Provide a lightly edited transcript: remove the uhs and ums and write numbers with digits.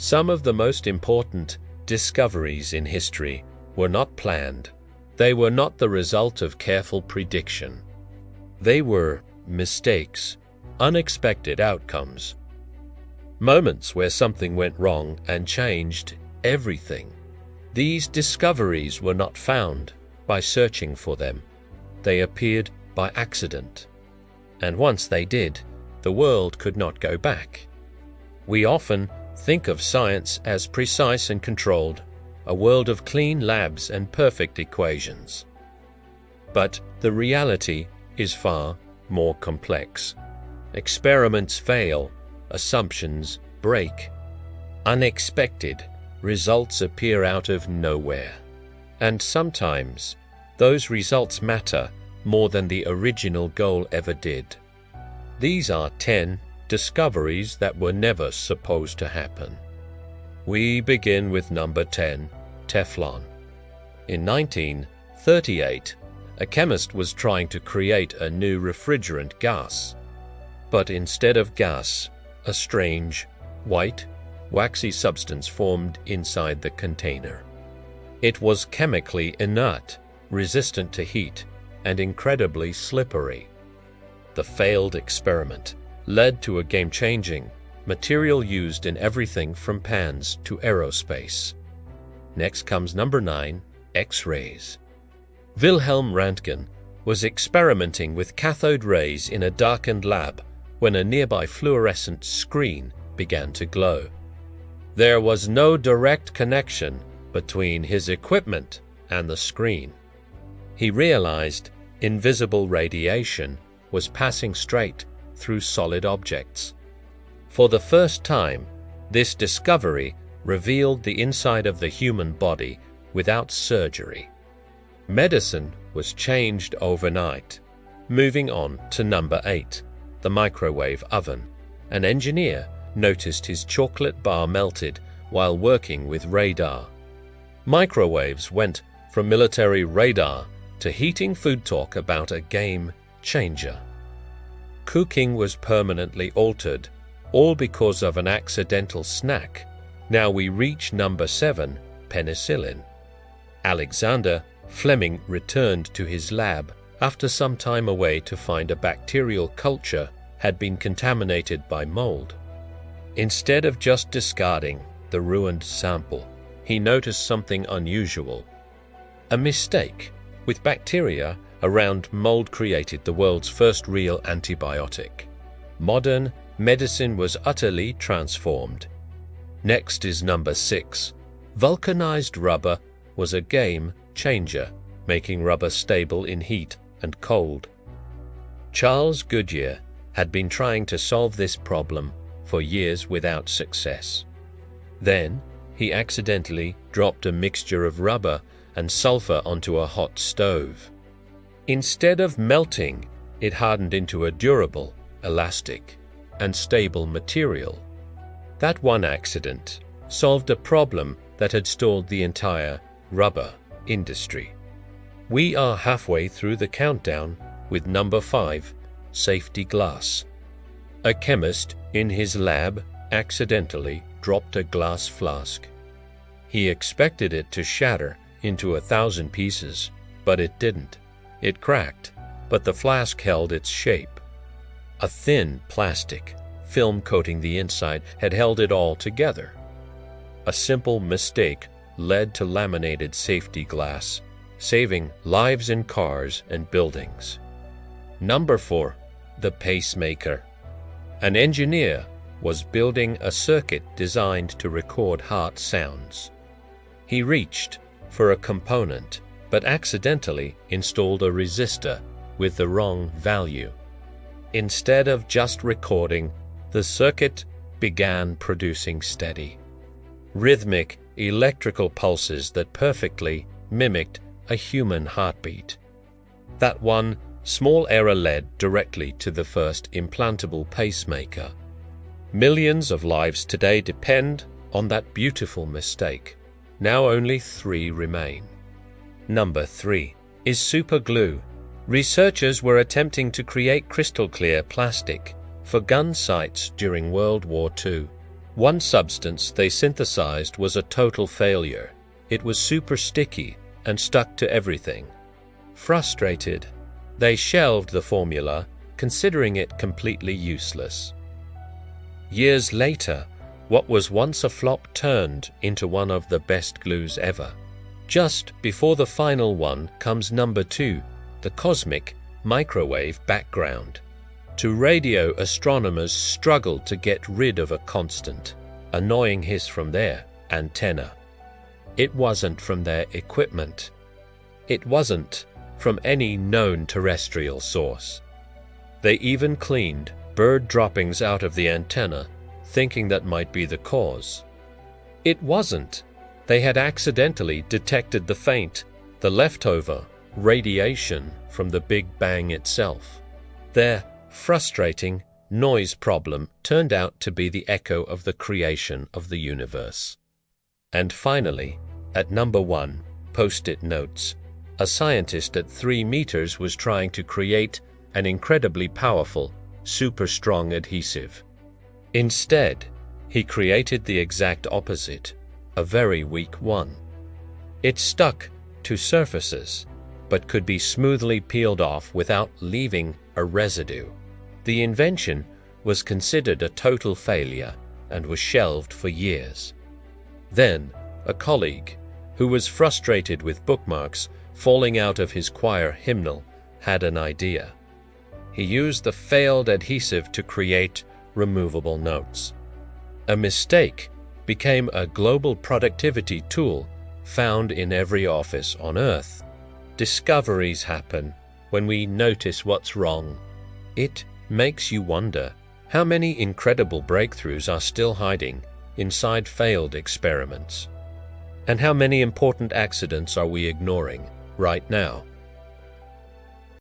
Some of the most important discoveries in history were not planned. They were not the result of careful prediction. They were mistakes, unexpected outcomes, moments where something went wrong and changed everything. These discoveries were not found by searching for them. They appeared by accident. And once they did, the world could not go back. We often think of science as precise and controlled, a world of clean labs and perfect equations. But the reality is far more complex. Experiments fail, assumptions break. Unexpected results appear out of nowhere. And sometimes those results matter more than the original goal ever did. These are 10 discoveries that were never supposed to happen. We begin with number 10, Teflon. In 1938, a chemist was trying to create a new refrigerant gas. But instead of gas, a strange, white, waxy substance formed inside the container. It was chemically inert, resistant to heat, and incredibly slippery. The failed experiment led to a game-changing material used in everything from pans to aerospace. Next comes number 9, X-rays. Wilhelm Röntgen was experimenting with cathode rays in a darkened lab when a nearby fluorescent screen began to glow. There was no direct connection between his equipment and the screen. He realized invisible radiation was passing straight through solid objects. For the first time, this discovery revealed the inside of the human body without surgery. Medicine was changed overnight. Moving on to number 8, the microwave oven. An engineer noticed his chocolate bar melted while working with radar. Microwaves went from military radar to heating food talk about a game changer. Cooking was permanently altered, all because of an accidental snack. Now we reach number 7, penicillin. Alexander Fleming returned to his lab after some time away to find a bacterial culture had been contaminated by mold. Instead of just discarding the ruined sample, he noticed something unusual. A mistake with bacteria around mold created the world's first real antibiotic. Modern medicine was utterly transformed. Next is number 6. Vulcanized rubber was a game changer, making rubber stable in heat and cold. Charles Goodyear had been trying to solve this problem for years without success. Then he accidentally dropped a mixture of rubber and sulfur onto a hot stove. Instead of melting, it hardened into a durable, elastic, and stable material. That one accident solved a problem that had stalled the entire rubber industry. We are halfway through the countdown with number 5, safety glass. A chemist in his lab accidentally dropped a glass flask. He expected it to shatter into 1,000 pieces, but it didn't. It cracked, but the flask held its shape. A thin plastic film coating the inside had held it all together. A simple mistake led to laminated safety glass, saving lives in cars and buildings. Number 4, the pacemaker. An engineer was building a circuit designed to record heart sounds. He reached for a component, but accidentally installed a resistor with the wrong value. Instead of just recording, the circuit began producing steady, rhythmic electrical pulses that perfectly mimicked a human heartbeat. That one small error led directly to the first implantable pacemaker. Millions of lives today depend on that beautiful mistake. Now only 3 remain. Number 3 is super glue. Researchers were attempting to create crystal clear plastic for gun sights during World War II. One substance they synthesized was a total failure. It was super sticky and stuck to everything. Frustrated, they shelved the formula, considering it completely useless. Years later, what was once a flop turned into one of the best glues ever. Just before the final one comes number 2, the cosmic microwave background. Two radio astronomers struggled to get rid of a constant, annoying hiss from their antenna. It wasn't from their equipment. It wasn't from any known terrestrial source. They even cleaned bird droppings out of the antenna, thinking that might be the cause. It wasn't. They had accidentally detected the faint, the leftover radiation from the Big Bang itself. Their frustrating noise problem turned out to be the echo of the creation of the universe. And finally, at number 1, Post-it notes. A scientist at 3 meters was trying to create an incredibly powerful, super strong adhesive. Instead, he created the exact opposite, a very weak one. It stuck to surfaces, but could be smoothly peeled off without leaving a residue. The invention was considered a total failure and was shelved for years. Then, a colleague, who was frustrated with bookmarks falling out of his choir hymnal, had an idea. He used the failed adhesive to create removable notes. A mistake became a global productivity tool found in every office on Earth. Discoveries happen when we notice what's wrong. It makes you wonder how many incredible breakthroughs are still hiding inside failed experiments. And how many important accidents are we ignoring right now?